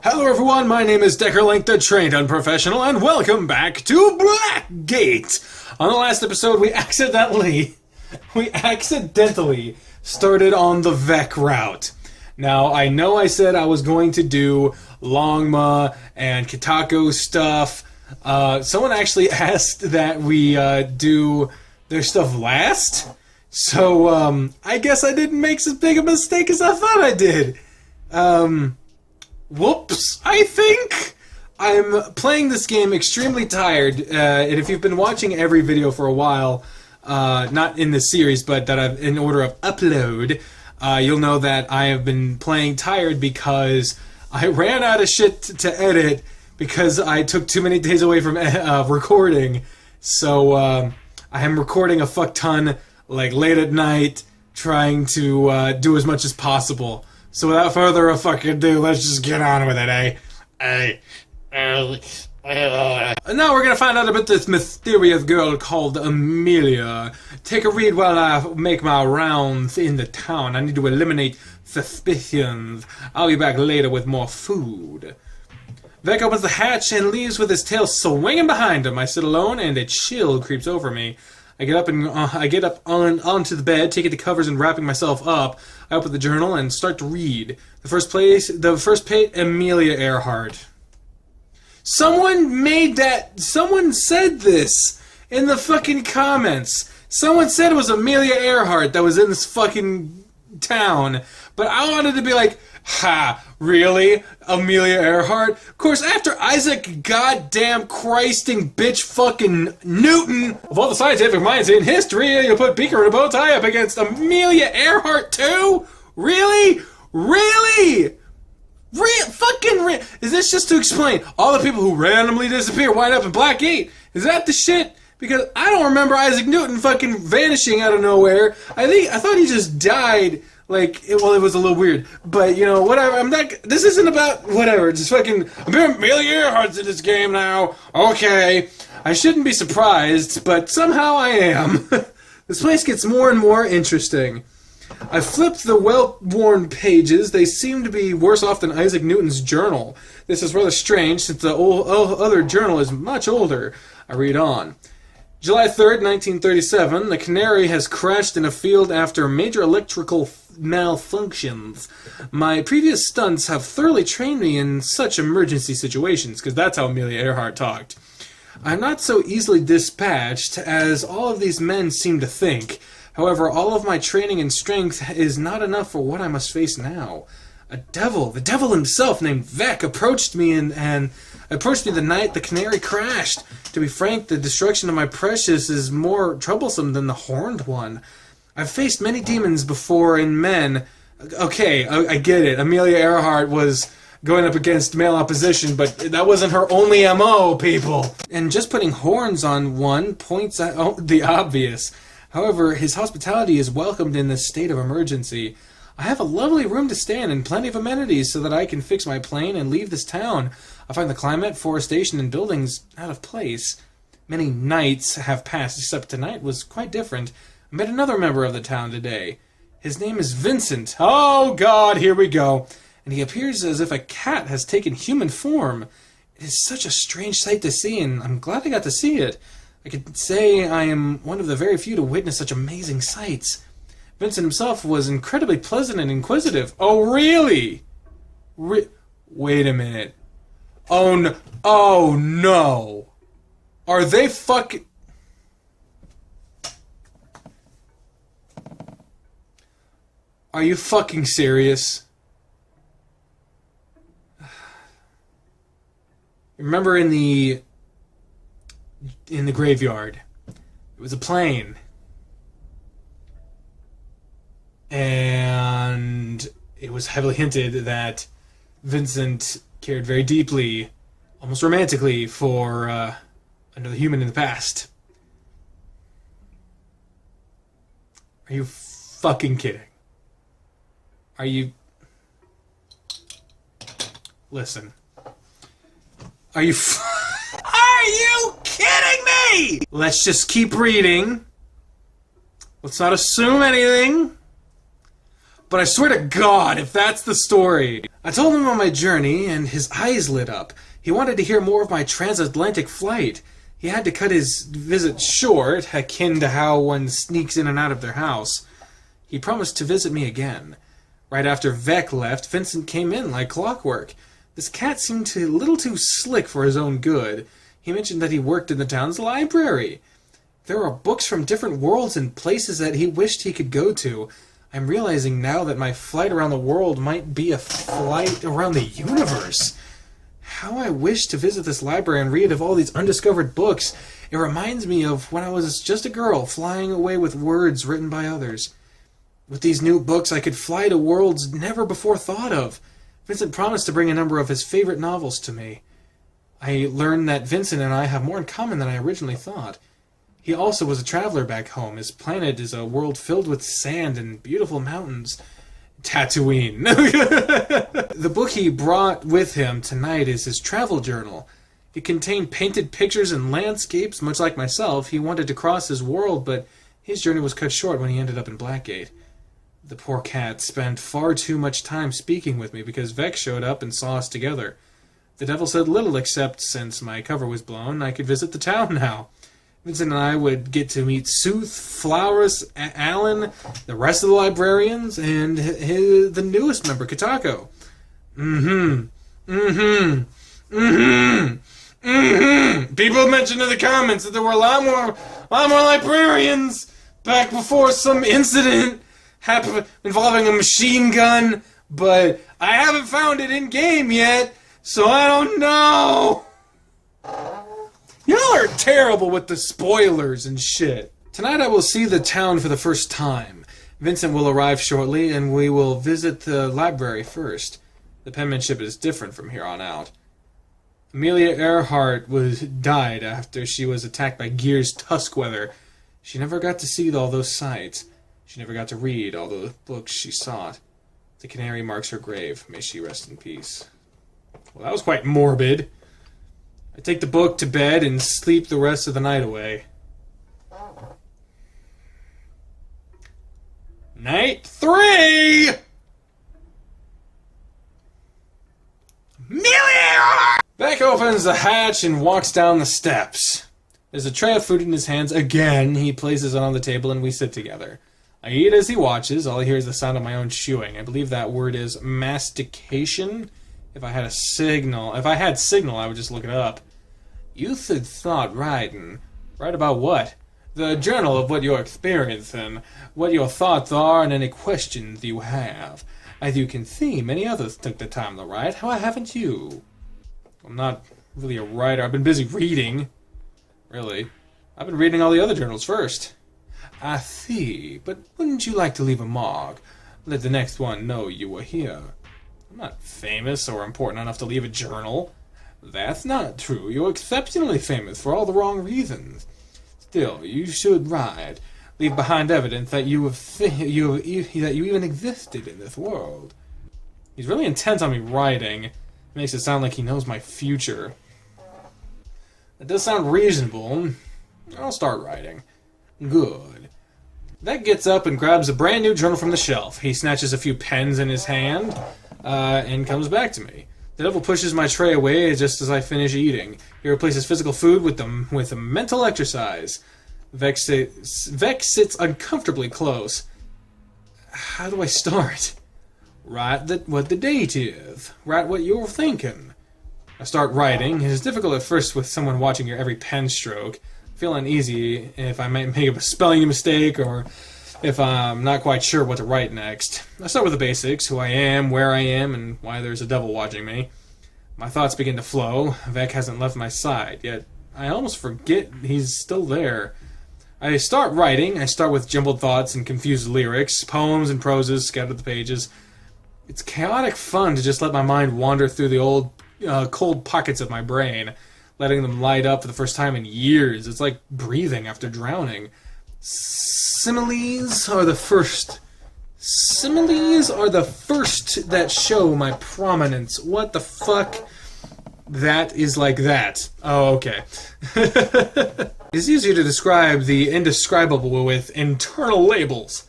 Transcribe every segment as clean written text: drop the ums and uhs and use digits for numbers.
Hello everyone, my name is Deckerlink, the Trained Unprofessional, and welcome back to Blackgate! On the last episode, we accidentally started on the Vec route. Now, I know I said I was going to do Longma and Kitako stuff. Someone actually asked that we do their stuff last, so I guess I didn't make as big a mistake as I thought I did. Whoops, I think. I'm playing this game extremely tired, and if you've been watching every video for a while, not in this series, but that I've in order of upload, you'll know that I have been playing tired because I ran out of shit to edit because I took too many days away from recording. So I am recording a fuck ton, like late at night, trying to do as much as possible. So without further ado, let's just get on with it, eh? Now we're gonna find out about this mysterious girl called Amelia. Take a read while I make my rounds in the town. I need to eliminate suspicions. I'll be back later with more food. Vec opens the hatch and leaves with his tail swinging behind him. I sit alone and a chill creeps over me. I get up onto the bed, taking the covers and wrapping myself up. I open the journal and start to read. The first page, Amelia Earhart. Someone said this in the fucking comments. Someone said it was Amelia Earhart that was in this fucking town. But I wanted to be like, ha, really? Amelia Earhart? Of course, after Isaac goddamn Christing bitch fucking Newton, of all the scientific minds in history, you put Beaker in a bow tie up against Amelia Earhart too? Really? Really? Is this just to explain all the people who randomly disappear wind up in Blackgate? Is that the shit? Because I don't remember Isaac Newton fucking vanishing out of nowhere. I thought he just died. Like, it was a little weird, but, you know, whatever, this isn't about, whatever, just fucking, Amelia Earhart's in this game now, okay, I shouldn't be surprised, but somehow I am. This place gets more and more interesting. I flipped the well-worn pages. They seem to be worse off than Isaac Newton's journal. This is rather strange, since the other journal is much older. I read on. July 3rd, 1937, the Canary has crashed in a field after major electrical malfunctions. My previous stunts have thoroughly trained me in such emergency situations, because that's how Amelia Earhart talked. I'm not so easily dispatched as all of these men seem to think. However, all of my training and strength is not enough for what I must face now. The devil himself named Vec approached me the night the Canary crashed. To be frank, the destruction of my precious is more troublesome than the horned one. I've faced many demons before and men. Okay, I get it. Amelia Earhart was going up against male opposition, but that wasn't her only MO, people. And just putting horns on one points at the obvious. However, his hospitality is welcomed in this state of emergency. I have a lovely room to stay in and plenty of amenities so that I can fix my plane and leave this town. I find the climate, forestation, and buildings out of place. Many nights have passed, except tonight was quite different. I met another member of the town today. His name is Vincent. Oh, God, here we go. And he appears as if a cat has taken human form. It is such a strange sight to see, and I'm glad I got to see it. I could say I am one of the very few to witness such amazing sights. Vincent himself was incredibly pleasant and inquisitive. Oh, really? Wait a minute. Oh, no. Are they fucking... Are you fucking serious? Remember in the graveyard, it was a plane. And it was heavily hinted that Vincent cared very deeply, almost romantically, for another human in the past. Are you fucking kidding? Are you... Listen. Are you kidding me? Let's just keep reading. Let's not assume anything. But I swear to God, if that's the story, I told him of my journey, and his eyes lit up. He wanted to hear more of my transatlantic flight. He had to cut his visit short, akin to how one sneaks in and out of their house. He promised to visit me again. Right after Vec left, Vincent came in like clockwork. This cat seemed a little too slick for his own good. He mentioned that he worked in the town's library. There are books from different worlds and places that he wished he could go to. I'm realizing now that my flight around the world might be a flight around the universe. How I wish to visit this library and read of all these undiscovered books. It reminds me of when I was just a girl, flying away with words written by others. With these new books, I could fly to worlds never before thought of. Vincent promised to bring a number of his favorite novels to me. I learned that Vincent and I have more in common than I originally thought. He also was a traveler back home. His planet is a world filled with sand and beautiful mountains. Tatooine. The book he brought with him tonight is his travel journal. It contained painted pictures and landscapes. Much like myself, he wanted to cross his world, but his journey was cut short when he ended up in Blackgate. The poor cat spent far too much time speaking with me because Vex showed up and saw us together. The devil said little except, since my cover was blown, I could visit the town now. Vincent and I would get to meet Sooth, Flowers, Alan, the rest of the librarians, and the newest member, Katako. People mentioned in the comments that there were a lot more librarians back before some incident happened involving a machine gun, but I haven't found it in game yet, so I don't know. Y'all are terrible with the spoilers and shit. Tonight I will see the town for the first time. Vincent will arrive shortly, and we will visit the library first. The penmanship is different from here on out. Amelia Earhart died after she was attacked by Gears Tuskweather. She never got to see all those sights. She never got to read all the books she sought. The canary marks her grave. May she rest in peace. Well, that was quite morbid. I take the book to bed and sleep the rest of the night away. Night 3! Amelia! Beck opens the hatch and walks down the steps. There's a tray of food in his hands again. He places it on the table and we sit together. I eat as he watches. All I hear is the sound of my own chewing. I believe that word is mastication. If I had signal, I would just look it up. You said thought writing. Write about what? The journal of what you're experiencing, what your thoughts are, and any questions you have. As you can see, many others took the time to write. How haven't you? I'm not really a writer. I've been busy reading. Really. I've been reading all the other journals first. I see, but wouldn't you like to leave a mark? Let the next one know you were here. I'm not famous or important enough to leave a journal. That's not true. You're exceptionally famous for all the wrong reasons. Still, you should write. Leave behind evidence that you even existed in this world. He's really intent on me writing. It makes it sound like he knows my future. That does sound reasonable. I'll start writing. Good. That gets up and grabs a brand new journal from the shelf. He snatches a few pens in his hand and comes back to me. The devil pushes my tray away just as I finish eating. He replaces physical food with a mental exercise. Vex sits uncomfortably close. How do I start? Write what the date is. Write what you're thinking. I start writing. It is difficult at first with someone watching your every pen stroke. I feel uneasy if I might make a spelling mistake or if I'm not quite sure what to write next. I start with the basics, who I am, where I am, and why there's a devil watching me. My thoughts begin to flow. Vec hasn't left my side, yet I almost forget he's still there. I start writing. I start with jumbled thoughts and confused lyrics, poems and proses scattered the pages. It's chaotic fun to just let my mind wander through the old, cold pockets of my brain, letting them light up for the first time in years. It's like breathing after drowning. Similes are the first that show my prominence. What the fuck? That is like that. Oh, okay. It's easier to describe the indescribable with internal labels.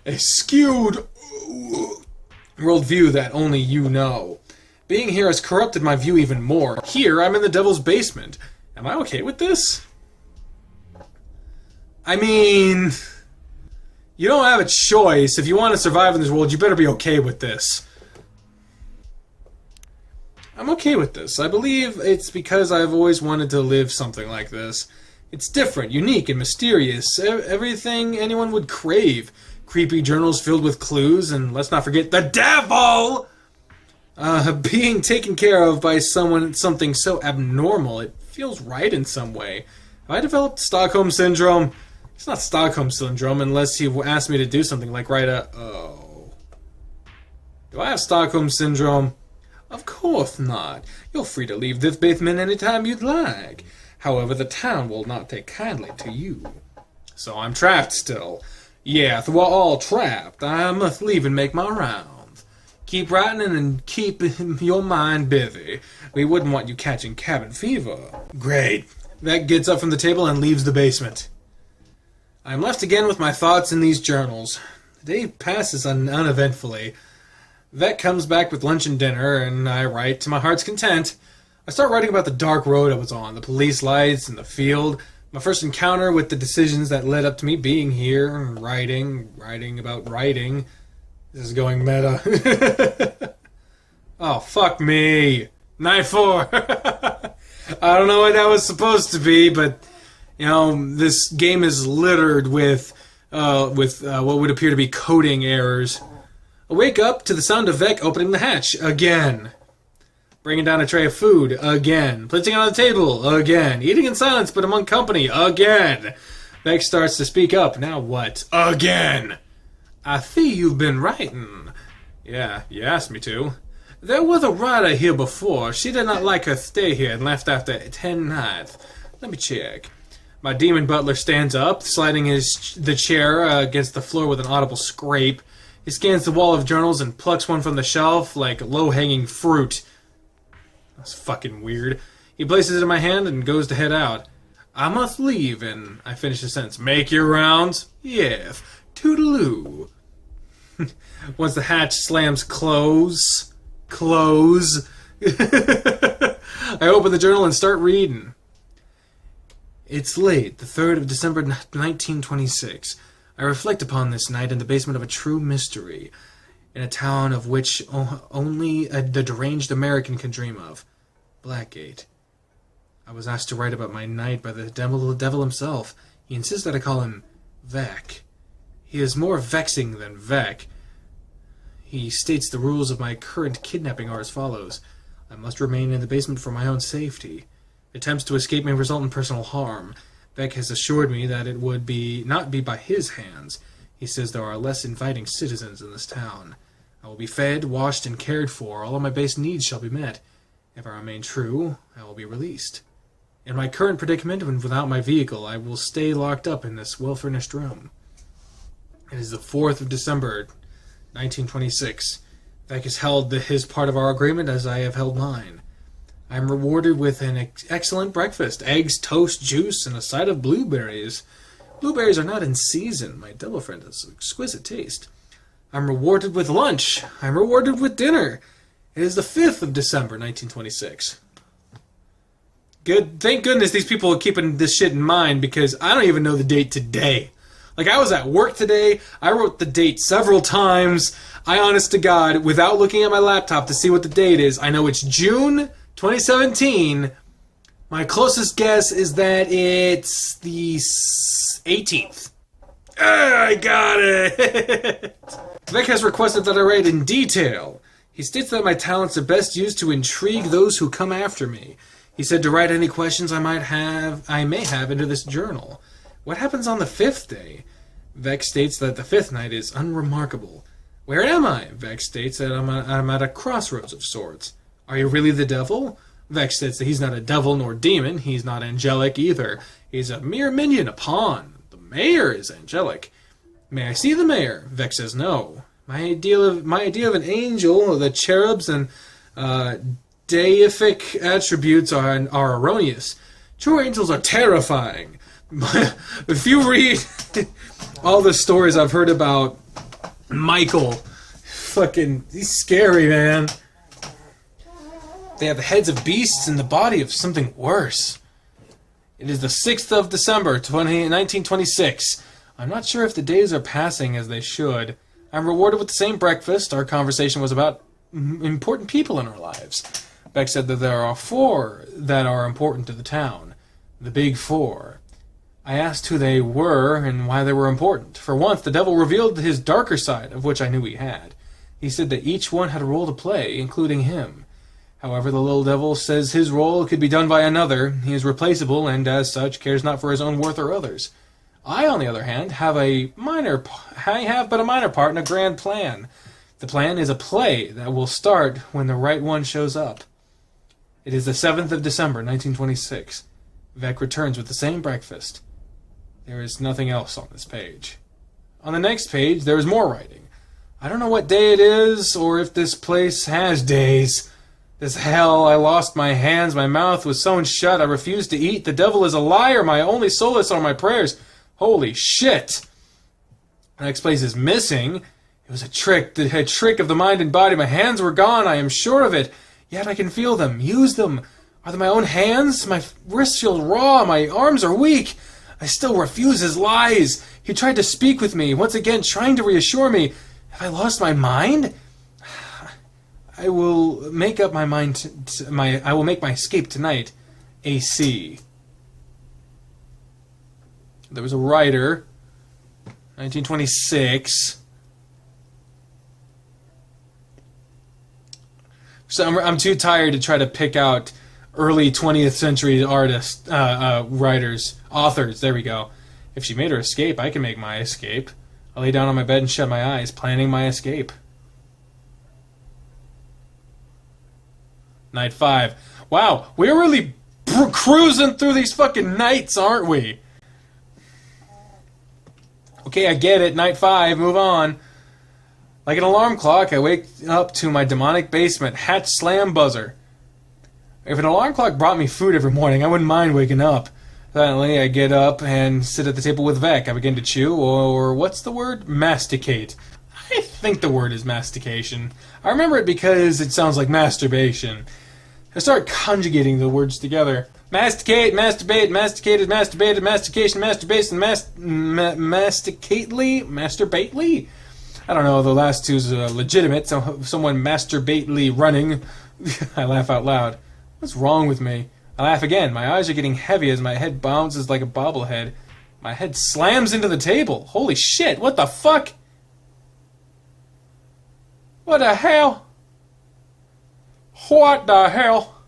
A skewed worldview that only you know. Being here has corrupted my view even more. Here, I'm in the devil's basement. Am I okay with this? I mean, you don't have a choice. If you want to survive in this world, you better be okay with this. I'm okay with this. I believe it's because I've always wanted to live something like this. It's different, unique, and mysterious. Everything anyone would crave. Creepy journals filled with clues, and let's not forget the devil! Being taken care of by something so abnormal, it feels right in some way. Have I developed Stockholm Syndrome? It's not Stockholm Syndrome unless you asked me to do something like write a... Oh. Do I have Stockholm Syndrome? Of course not. You're free to leave this basement anytime you'd like. However, the town will not take kindly to you. So I'm trapped still. Yes, we're all trapped. I must leave and make my rounds. Keep writing and keep your mind busy. We wouldn't want you catching cabin fever. Great. That gets up from the table and leaves the basement. I'm left again with my thoughts in these journals. The day passes uneventfully. Vec comes back with lunch and dinner, and I write to my heart's content. I start writing about the dark road I was on, the police lights and the field, my first encounter with the decisions that led up to me being here, and writing about writing. This is going meta. Oh, fuck me. Night 4. I don't know what that was supposed to be, but, you know, this game is littered with what would appear to be coding errors. I wake up to the sound of Vec opening the hatch again. Bringing down a tray of food again. Placing it on the table again. Eating in silence but among company again. Vec starts to speak up. Now what? Again. I see you've been writing. Yeah, you asked me to. There was a writer here before. She did not like her stay here and left after 10 nights. Let me check. My demon butler stands up, sliding the chair against the floor with an audible scrape. He scans the wall of journals and plucks one from the shelf like low-hanging fruit. That's fucking weird. He places it in my hand and goes to head out. I must leave, and I finish the sentence. Make your rounds? Yes. Toodaloo. Once the hatch slams close. I open the journal and start reading. It's late, the 3rd of December, 1926. I reflect upon this night in the basement of a true mystery, in a town of which only the deranged American can dream of. Blackgate. I was asked to write about my night by the devil himself. He insists that I call him Vec. He is more vexing than Vec. He states the rules of my current kidnapping are as follows. I must remain in the basement for my own safety. Attempts to escape may result in personal harm. Vec has assured me that it would not be by his hands. He says there are less inviting citizens in this town. I will be fed, washed, and cared for. All of my base needs shall be met. If I remain true, I will be released. In my current predicament, and without my vehicle, I will stay locked up in this well-furnished room. It is the 4th of December, 1926. Vec has held his part of our agreement as I have held mine. I am rewarded with an excellent breakfast. Eggs, toast, juice, and a side of blueberries. Blueberries are not in season. My devil friend has exquisite taste. I'm rewarded with lunch. I'm rewarded with dinner. It is the 5th of December, 1926. Good. Thank goodness these people are keeping this shit in mind, because I don't even know the date today. Like, I was at work today. I wrote the date several times. I, honest to God, without looking at my laptop to see what the date is, I know it's June 2017. My closest guess is that it's the 18th. I got it! Vec has requested that I write in detail. He states that my talents are best used to intrigue those who come after me. He said to write any questions I may have into this journal. What happens on the 5th day? Vec states that the 5th night is unremarkable. Where am I? Vec states that I'm at a crossroads of sorts. Are you really the devil? Vec states that he's not a devil nor demon. He's not angelic either. He's a mere minion, a pawn. The mayor is angelic. May I see the mayor? Vec says no. My idea of an angel, the cherubs and deific attributes are erroneous. True angels are terrifying. If you read all the stories I've heard about Michael, he's scary, man. They have the heads of beasts and the body of something worse. It is the 6th of December, 1926. I'm not sure if the days are passing as they should. I'm rewarded with the same breakfast. Our conversation was about important people in our lives. Beck said that there are 4 that are important to the town. The Big 4. I asked who they were and why they were important. For once, the devil revealed his darker side, of which I knew he had. He said that each one had a role to play, including him. However, the little devil says his role could be done by another. He is replaceable, and as such, cares not for his own worth or others. I, on the other hand, have but a minor part in a grand plan. The plan is a play that will start when the right one shows up. It is the 7th of December, 1926. Vec returns with the same breakfast. There is nothing else on this page. On the next page, there is more writing. I don't know what day it is, or if this place has days. This hell, I lost my hands, my mouth was sewn shut, I refused to eat, the devil is a liar, my only solace are my prayers. Holy shit! The next place is missing. It was a trick of the mind and body, my hands were gone, I am sure of it. Yet I can feel them, use them. Are they my own hands? My wrists feel raw, my arms are weak. I still refuse his lies. He tried to speak with me, once again trying to reassure me. Have I lost my mind? I will make up my mind. I will make my escape tonight. AC. There was a writer, 1926. So I'm too tired to try to pick out early 20th century artists, writers, authors. There we go. If she made her escape, I can make my escape. I lay down on my bed and shut my eyes, planning my escape. Night 5. Wow, we're really cruising through these fucking nights, aren't we? Okay, I get it. Night 5, move on. Like an alarm clock, I wake up to my demonic basement. Hatch slam buzzer. If an alarm clock brought me food every morning, I wouldn't mind waking up. Suddenly, I get up and sit at the table with Vec. I begin to chew, or what's the word? Masticate. I think the word is mastication. I remember it because it sounds like masturbation. I start conjugating the words together. Masticate, masturbate, masticated, masturbated, mastication, masturbation, masticately, masturbately? I don't know, the last two's legitimate, so someone masturbately running. I laugh out loud. What's wrong with me? I laugh again. My eyes are getting heavy as my head bounces like a bobblehead. My head slams into the table. Holy shit, what the fuck? What the hell? What the hell?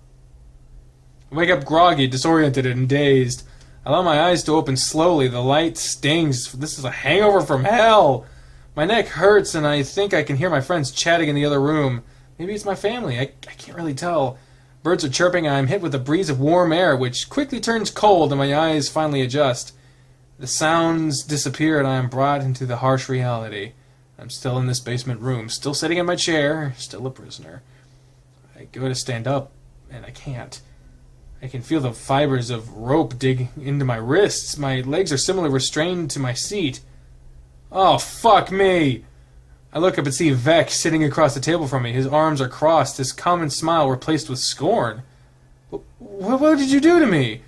I wake up groggy, disoriented, and dazed. I allow my eyes to open slowly. The light stings. This is a hangover from hell. My neck hurts, and I think I can hear my friends chatting in the other room. Maybe it's my family. I can't really tell. Birds are chirping, and I'm hit with a breeze of warm air, which quickly turns cold, and my eyes finally adjust. The sounds disappear, and I am brought into the harsh reality. I'm still in this basement room, still sitting in my chair, still a prisoner. I go to stand up, and I can't. I can feel the fibers of rope dig into my wrists. My legs are similarly restrained to my seat. Oh, fuck me! I look up and see Vec sitting across the table from me. His arms are crossed, his common smile replaced with scorn. What did you do to me?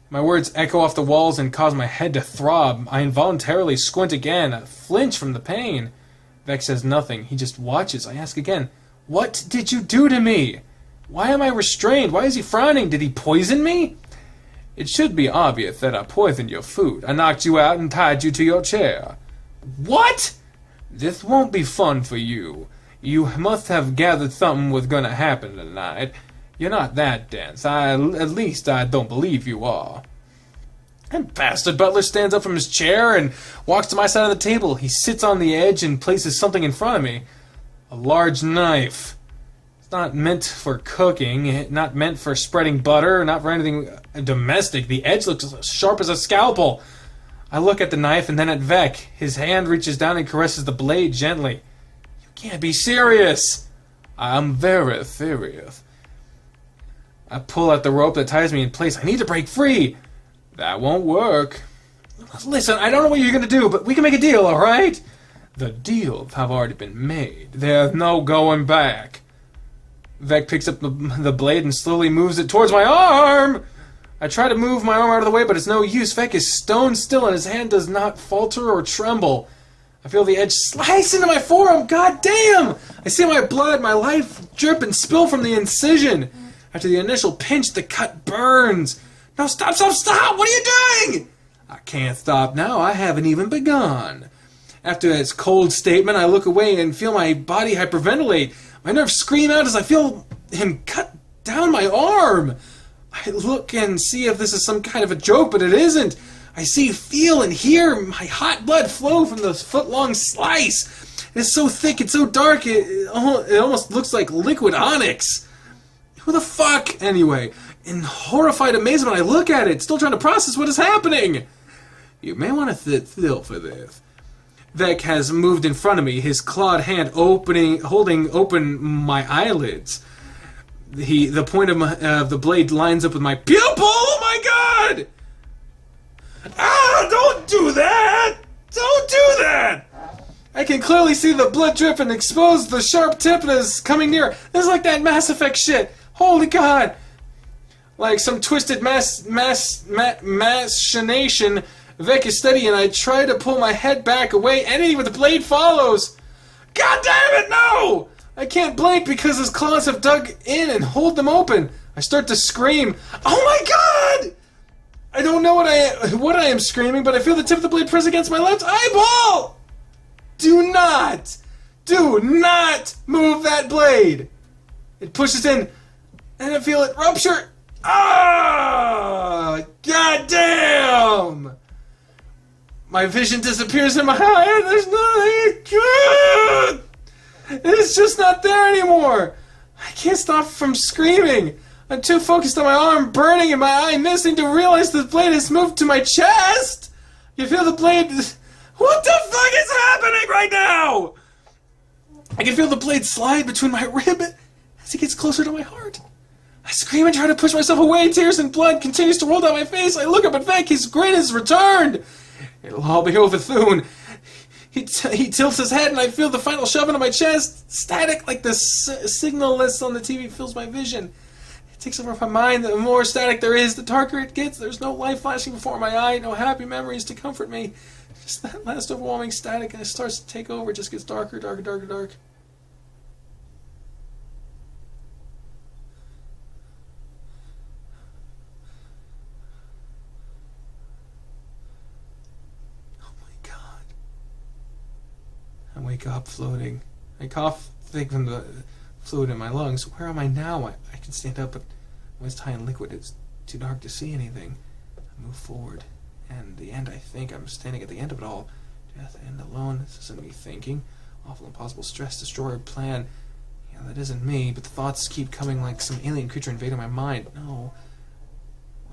My words echo off the walls and cause my head to throb. I involuntarily squint again, flinch from the pain. Vec says nothing. He just watches. I ask again, what did you do to me? Why am I restrained? Why is he frowning? Did he poison me? It should be obvious that I poisoned your food. I knocked you out and tied you to your chair. What? This won't be fun for you. You must have gathered something was going to happen tonight. You're not that dense. At least I don't believe you are. And bastard butler stands up from his chair and walks to my side of the table. He sits on the edge and places something in front of me. A large knife. It's not meant for cooking, not meant for spreading butter, not for anything domestic. The edge looks as sharp as a scalpel. I look at the knife and then at Vec. His hand reaches down and caresses the blade gently. You can't be serious. I'm very serious. I pull at the rope that ties me in place. I need to break free. That won't work. Listen, I don't know what you're going to do, but we can make a deal, all right? The deals have already been made. There's no going back. Vec picks up the blade and slowly moves it towards my arm. I try to move my arm out of the way, but it's no use. Vec is stone still, and his hand does not falter or tremble. I feel the edge slice into my forearm. God damn! I see my blood, my life drip and spill from the incision. After the initial pinch, the cut burns. No, stop, stop, stop! What are you doing? I can't stop now. I haven't even begun. After his cold statement, I look away and feel my body hyperventilate. My nerves scream out as I feel him cut down my arm. I look and see if this is some kind of a joke, but it isn't. I see, feel, and hear my hot blood flow from the foot-long slice. It's so thick, it's so dark, it almost looks like liquid onyx. Who the fuck? Anyway, in horrified amazement, I look at it, still trying to process what is happening. You may want to sit still for this. Vec has moved in front of me, his clawed hand holding open my eyelids. The point of the blade lines up with my pupil. Oh my god! Ah! Don't do that! Don't do that! I can clearly see the blood drip and expose the sharp tip that is coming near. This is like that Mass Effect shit. Holy god! Like some twisted machination. Vec is steady, and I try to pull my head back away. Anything with the blade follows. God damn it! No! I can't blink because his claws have dug in and hold them open. I start to scream. Oh my god! I don't know what I am screaming, but I feel the tip of the blade press against my left eyeball! Do not move that blade! It pushes in, and I feel it rupture. Ah! God damn! My vision disappears in my eye, and there's nothing. It's just not there anymore. I can't stop from screaming. I'm too focused on my arm burning and my eye missing to realize the blade has moved to my chest. You feel the blade. What the fuck is happening right now? I can feel the blade slide between my rib as it gets closer to my heart. I scream and try to push myself away. Tears and blood continues to roll down my face. I look up at Vec. His grin has returned. It'll all be over soon. He tilts his head, and I feel the final shove into my chest. Static, like the signal list on the TV, fills my vision. It takes over my mind. The more static there is, the darker it gets. There's no light flashing before my eye, no happy memories to comfort me. Just that last overwhelming static, and it starts to take over. It just gets darker, darker, darker, dark. I wake up floating. I cough thick from the fluid in my lungs. Where am I now? I can stand up, but waist high and liquid. It's too dark to see anything. I move forward. And the end, I think I'm standing at the end of it all. Death and alone. This isn't me thinking. Awful, impossible, stress, destroyer, plan. Yeah, that isn't me, but the thoughts keep coming like some alien creature invading my mind. No.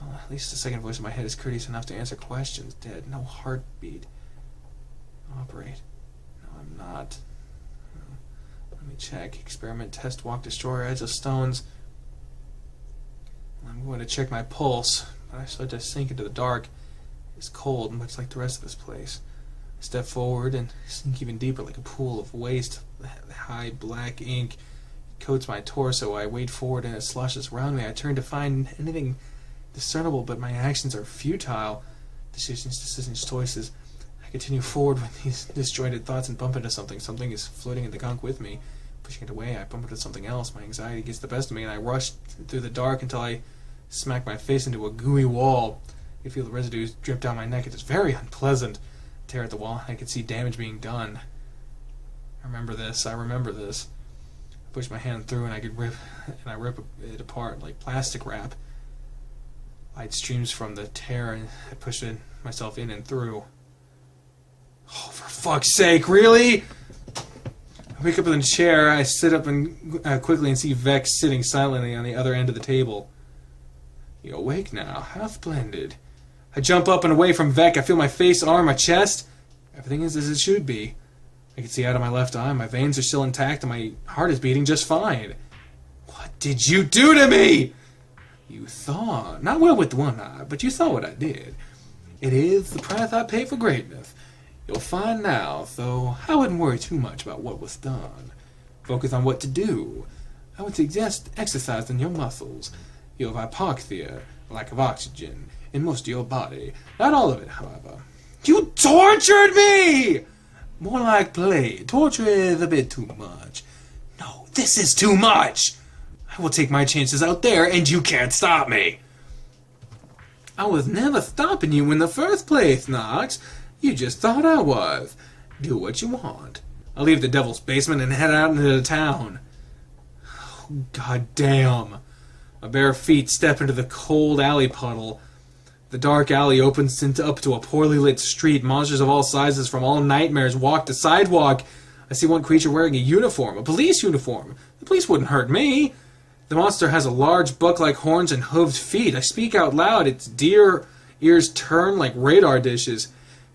Well, at least the second voice in my head is courteous enough to answer questions. Dead. No heartbeat. Operate. I'm not. Let me check. Experiment, test, walk, destroyer, edge of stones. I'm going to check my pulse, but I start to sink into the dark. It's cold, much like the rest of this place. I step forward and sink even deeper like a pool of waste. High black ink coats my torso. I wade forward and it slushes around me. I turn to find anything discernible, but my actions are futile. Decisions, choices. I continue forward with these disjointed thoughts and bump into something. Something is floating in the gunk with me. Pushing it away, I bump into something else. My anxiety gets the best of me, and I rush through the dark until I smack my face into a gooey wall. I can feel the residues drip down my neck. It is very unpleasant. I tear at the wall, and I can see damage being done. I remember this. I push my hand through, and I rip it apart like plastic wrap. Light streams from the tear, and I push myself in and through. Oh, for fuck's sake, really? I wake up in the chair. I sit up and quickly and see Vec sitting silently on the other end of the table. You awake now? How splendid. I jump up and away from Vec. I feel my face, arm, my chest. Everything is as it should be. I can see out of my left eye. My veins are still intact and my heart is beating just fine. What did you do to me? You thought. Not well with one eye, but you saw what I did. It is the price I pay for greatness. You'll find now, though I wouldn't worry too much about what was done. Focus on what to do. I want to exercise in your muscles. You have hypoxia, lack of oxygen, in most of your body. Not all of it, however. You tortured me! More like play. Torture is a bit too much. No, this is too much! I will take my chances out there, and you can't stop me. I was never stopping you in the first place, Knox. You just thought I was. Do what you want. I'll leave the devil's basement and head out into the town. Oh, God damn. My bare feet step into the cold alley puddle. The dark alley opens up to a poorly lit street. Monsters of all sizes from all nightmares walk the sidewalk. I see one creature wearing a uniform, a police uniform. The police wouldn't hurt me. The monster has a large buck-like horns and hooved feet. I speak out loud. Its deer ears turn like radar dishes.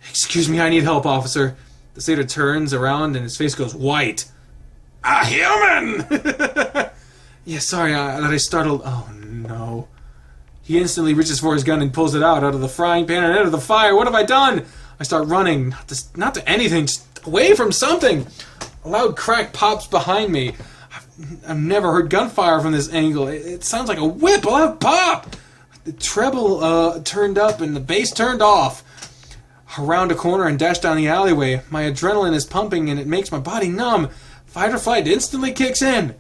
Excuse me, I need help, officer. The satyr turns around and his face goes white. A human! Yeah, sorry that I startled. Oh, no. He instantly reaches for his gun and pulls it out of the frying pan and out of the fire. What have I done? I start running. Not to anything, just away from something. A loud crack pops behind me. I've never heard gunfire from this angle. It sounds like a whip. A loud pop. The treble turned up and the bass turned off. Around a corner and dash down the alleyway. My adrenaline is pumping and it makes my body numb. Fight or flight instantly kicks in.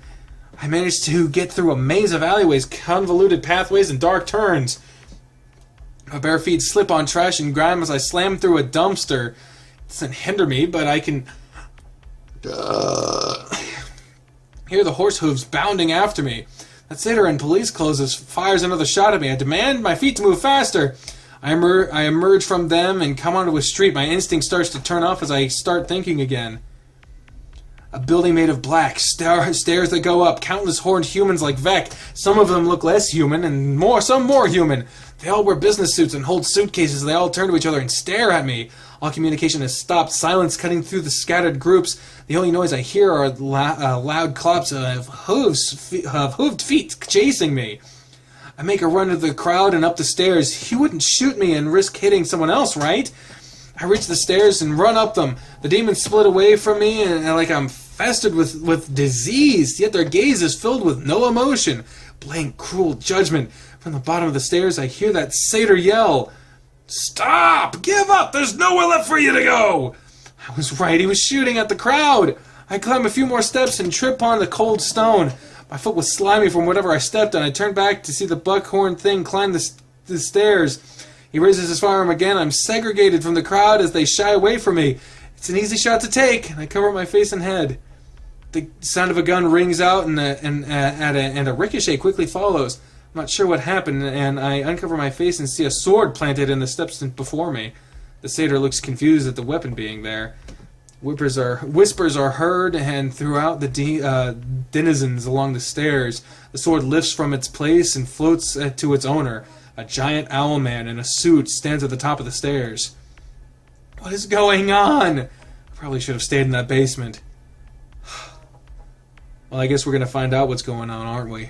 I managed to get through a maze of alleyways, convoluted pathways, and dark turns. My bare feet slip on trash and grime as I slam through a dumpster. It doesn't hinder me, but I can hear the horse hooves bounding after me. That satyr in police clothes fires another shot at me. I demand my feet to move faster. I emerge from them and come onto a street. My instinct starts to turn off as I start thinking again. A building made of black, stairs that go up, countless horned humans like Vec. Some of them look less human, and some more human. They all wear business suits and hold suitcases. They all turn to each other and stare at me. All communication has stopped, silence cutting through the scattered groups. The only noise I hear are loud clops of hooved feet chasing me. I make a run to the crowd and up the stairs. You wouldn't shoot me and risk hitting someone else, right? I reach the stairs and run up them. The demons split away from me and like I'm festered with disease, yet their gaze is filled with no emotion. Blank, cruel judgment. From the bottom of the stairs, I hear that satyr yell. Stop! Give up! There's nowhere left for you to go! I was right, he was shooting at the crowd. I climb a few more steps and trip on the cold stone. My foot was slimy from whatever I stepped on. I turned back to see the buckhorn thing climb the stairs. He raises his firearm again. I'm segregated from the crowd as they shy away from me. It's an easy shot to take, and I cover my face and head. The sound of a gun rings out, and a ricochet quickly follows. I'm not sure what happened, and I uncover my face and see a sword planted in the steps before me. The satyr looks confused at the weapon being there. Whispers are heard, and throughout the denizens along the stairs, the sword lifts from its place and floats to its owner. A giant owl man in a suit stands at the top of the stairs. What is going on? I probably should have stayed in that basement. Well, I guess we're going to find out what's going on, aren't we?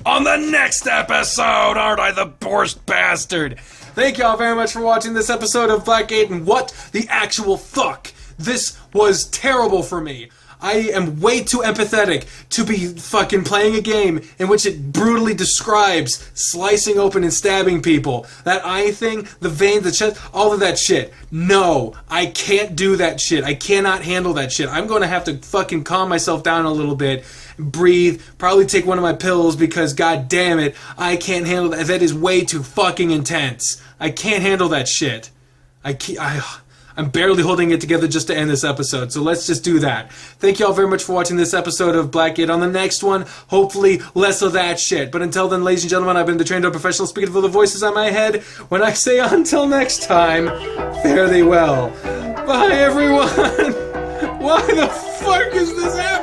On the next episode, aren't I the worst bastard? Thank y'all very much for watching this episode of Blackgate, and what the actual fuck? This was terrible for me. I am way too empathetic to be fucking playing a game in which it brutally describes slicing open and stabbing people. That eye thing, the veins, the chest, all of that shit. No, I can't do that shit. I cannot handle that shit. I'm going to have to fucking calm myself down a little bit, breathe, probably take one of my pills because god damn it, I can't handle that. That is way too fucking intense. I can't handle that shit. I'm barely holding it together just to end this episode, so let's just do that. Thank y'all very much for watching this episode of Blackgate. On the next one, hopefully less of that shit. But until then, ladies and gentlemen, I've been the trained up professional speaking for the voices on my head. When I say until next time, fare thee well. Bye, everyone. Why the fuck is this happening?